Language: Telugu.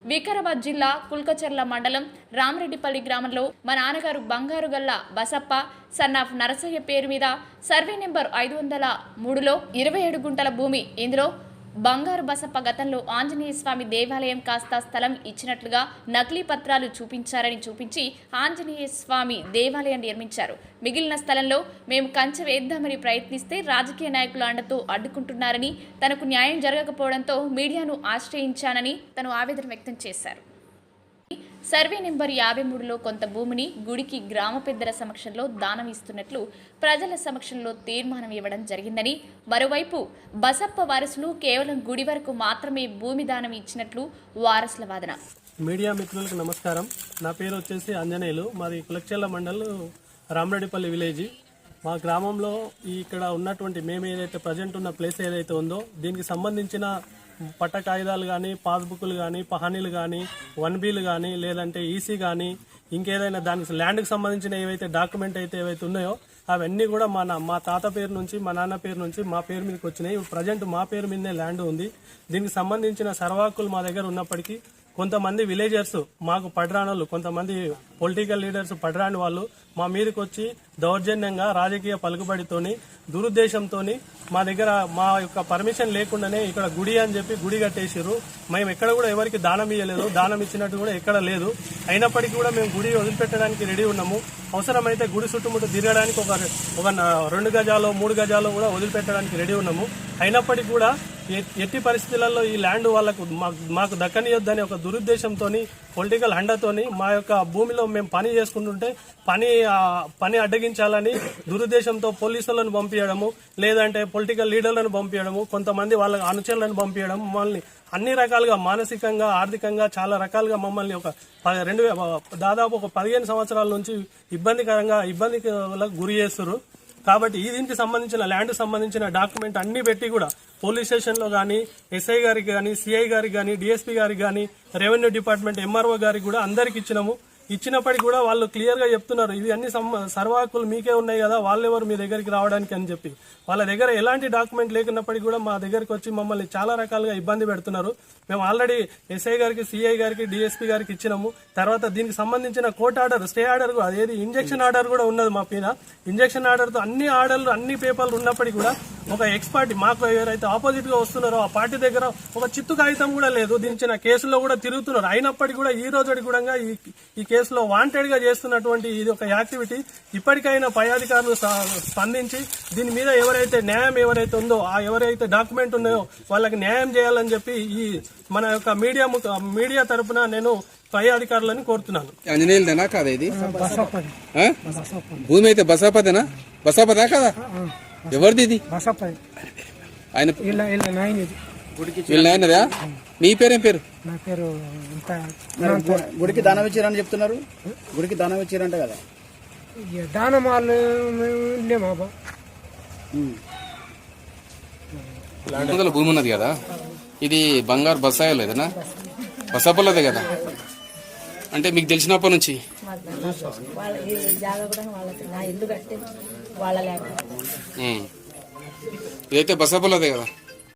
వికారాబాద్ జిల్లా కుల్కచర్ల మండలం రామరెడ్డిపల్లి గ్రామంలో మా నాన్నగారు బంగారు గల్ల బసప్ప సన్నాఫ్ నరసయ్య పేరు మీద సర్వే నెంబర్ 503లో 27 గుంటల భూమి. ఇందులో బంగారు బసప్ప గతంలో ఆంజనేయ స్వామి దేవాలయం కాస్త స్థలం ఇచ్చినట్లుగా నకిలీ పత్రాలు చూపించి ఆంజనేయ స్వామి దేవాలయం నిర్మించారు. మిగిలిన స్థలంలో మేము కంచె వేద్దామని ప్రయత్నిస్తే రాజకీయ నాయకుల అండతో అడ్డుకుంటున్నారని, తనకు న్యాయం జరగకపోవడంతో మీడియాను ఆశ్రయించానని తను ఆవేదన వ్యక్తం చేశారు. సర్వే నెంబర్ 53లో కొంత భూమిని గుడికి గ్రామ పెద్దల సమక్షంలో దానం ఇస్తున్నట్లు ప్రజల సమక్షంలో తీర్మానం ఇవ్వడం జరిగిందని, మరోవైపు బసప్ప వారసులు కేవలం గుడి వరకు మాత్రమే భూమి దానం ఇచ్చినట్లు వారసుల వాదన. మీడియా మిత్రులకు నమస్కారం. నా పేరు వచ్చేసి ఆంజనేయులు. మాది కులక్చెర్ల మండల్ రామరెడ్డిపల్లి విలేజ్. మా గ్రామంలో ఇక్కడ ఉన్నటువంటి మేము ఏదైతే ప్రజెంట్ ఉన్న ప్లేస్ ఏదైతే ఉందో దీనికి సంబంధించిన పట్ట కాగితాలు కానీ, పాస్బుక్లు కానీ, పహానీలు కానీ, 1Bలు కానీ, లేదంటే ఈసీ కానీ, ఇంకేదైనా దానికి ల్యాండ్కి సంబంధించిన ఏవైతే డాక్యుమెంట్ అయితే ఏవైతే ఉన్నాయో అవన్నీ కూడా మా తాత పేరు నుంచి, మా నాన్న పేరు నుంచి మా పేరు మీదకి వచ్చినాయి. ప్రజెంట్ మా పేరు మీదనే ల్యాండ్ ఉంది. దీనికి సంబంధించిన సర్వాకులు మా దగ్గర ఉన్నప్పటికీ కొంతమంది విలేజర్స్ మాకు పడ్రానోళ్ళు, కొంతమంది పొలిటికల్ లీడర్స్ పడ్రాని వాళ్ళు మా మీదకి వచ్చి దౌర్జన్యంగా రాజకీయ పలుకుబడితోని దురుద్దేశంతోని మా దగ్గర మా యొక్క పర్మిషన్ లేకుండానే ఇక్కడ గుడి అని చెప్పి గుడి కట్టేసారు. మేము ఎక్కడ కూడా ఎవరికి దానం ఇవ్వలేదు, దానం ఇచ్చినట్టు కూడా ఎక్కడ లేదు. అయినప్పటికీ కూడా మేము గుడి వదిలిపెట్టడానికి రెడీ ఉన్నాము. అవసరమైతే గుడి చుట్టుముట్టు తిరగడానికి ఒక 2 గజాలు 3 గజాలు కూడా వదిలిపెట్టడానికి రెడీ ఉన్నాము. అయినప్పటికీ కూడా ఎట్టి పరిస్థితులలో ఈ ల్యాండ్ వాళ్ళకు మాకు దక్కనియొద్దని ఒక దురుద్దేశంతో పొలిటికల్ హండతోని మా యొక్క భూమిలో మేము పని చేసుకుంటుంటే పని అడ్డగించాలని దురుద్దేశంతో పోలీసులను పంపించడము, లేదంటే పొలిటికల్ లీడర్లను పంపించడము, కొంతమంది వాళ్ళ అనుచరులను పంపించడం, మమ్మల్ని అన్ని రకాలుగా మానసికంగా, ఆర్థికంగా చాలా రకాలుగా మమ్మల్ని దాదాపు ఒక 15 సంవత్సరాల నుంచి ఇబ్బందికి గురి చేస్తున్నారు. కాబట్టి దీనికి సంబంధించిన ల్యాండ్ సంబంధించిన డాక్యుమెంట్ అన్ని పెట్టి కూడా పోలీస్ స్టేషన్లో కానీ, ఎస్ఐ గారికి కానీ, సిఐ గారికి కానీ, డిఎస్పీ గారికి కానీ, రెవెన్యూ డిపార్ట్మెంట్ ఎంఆర్ఓ గారికి కూడా అందరికి ఇచ్చినప్పటికీ కూడా వాళ్ళు క్లియర్ గా చెప్తున్నారు, ఇది అన్ని సర్వాకులు మీకే ఉన్నాయి కదా, వాళ్ళెవరు మీ దగ్గరికి రావడానికి అని చెప్పి. వాళ్ళ దగ్గర ఎలాంటి డాక్యుమెంట్ లేకున్నప్పటికీ కూడా మా దగ్గరికి వచ్చి మమ్మల్ని చాలా రకాలుగా ఇబ్బంది పెడుతున్నారు. మేము ఆల్రెడీ ఎస్ఐ గారికి, సిఐ గారికి, డిఎస్పీ గారికి ఇచ్చినాము. తర్వాత దీనికి సంబంధించిన కోర్టు ఆర్డర్, స్టే ఆర్డర్, అదేది ఇంజక్షన్ ఆర్డర్ కూడా ఉన్నది మా పైన. ఇంజక్షన్ ఆర్డర్తో అన్ని ఆర్డర్లు, అన్ని పేపర్లు ఉన్నప్పటికీ కూడా ఒక ఎక్స్పర్ట్ మాకు ఎవరైతే ఆపోజిట్ గా వస్తున్నారో ఆ పార్టీ దగ్గర ఒక చిత్తు కాగితం కూడా లేదు. దించిన కేసులో కూడా తిరుగుతున్నారు. అయినప్పటికీ కూడా ఈ రోజు కూడా ఈ కేసులో వాంటెడ్ గా చేస్తున్నటువంటి ఇది ఒక యాక్టివిటీ. ఇప్పటికైనా పై అధికారులు స్పందించి దీని మీద ఎవరైతే న్యాయం ఎవరైతే ఉందో, ఆ ఎవరైతే డాక్యుమెంట్ ఉన్నాయో వాళ్ళకి న్యాయం చేయాలని చెప్పి ఈ మన యొక్క మీడియా తరఫున నేను పై అధికారులని కోరుతున్నాను. ఆంజనేయులదేనా కాదా ఇది భూమి? అయితే బసాపదా కదా? ఎవరిది ఇది? ఆయన వీళ్ళ నీ పేరేం పేరు? నా పేరు గుడికి దానం ఇచ్చారని చెప్తున్నారు. గుడికి దానం ఇచ్చారంట కదా? దానం వాళ్ళు భూమి ఉన్నది కదా, ఇది బంగారు బసాయో లేదనా? బసాపల్లదే కదా? అంటే మీకు తెలిసినప్పటి నుంచి ఇదైతే బసాపల్లదే కదా?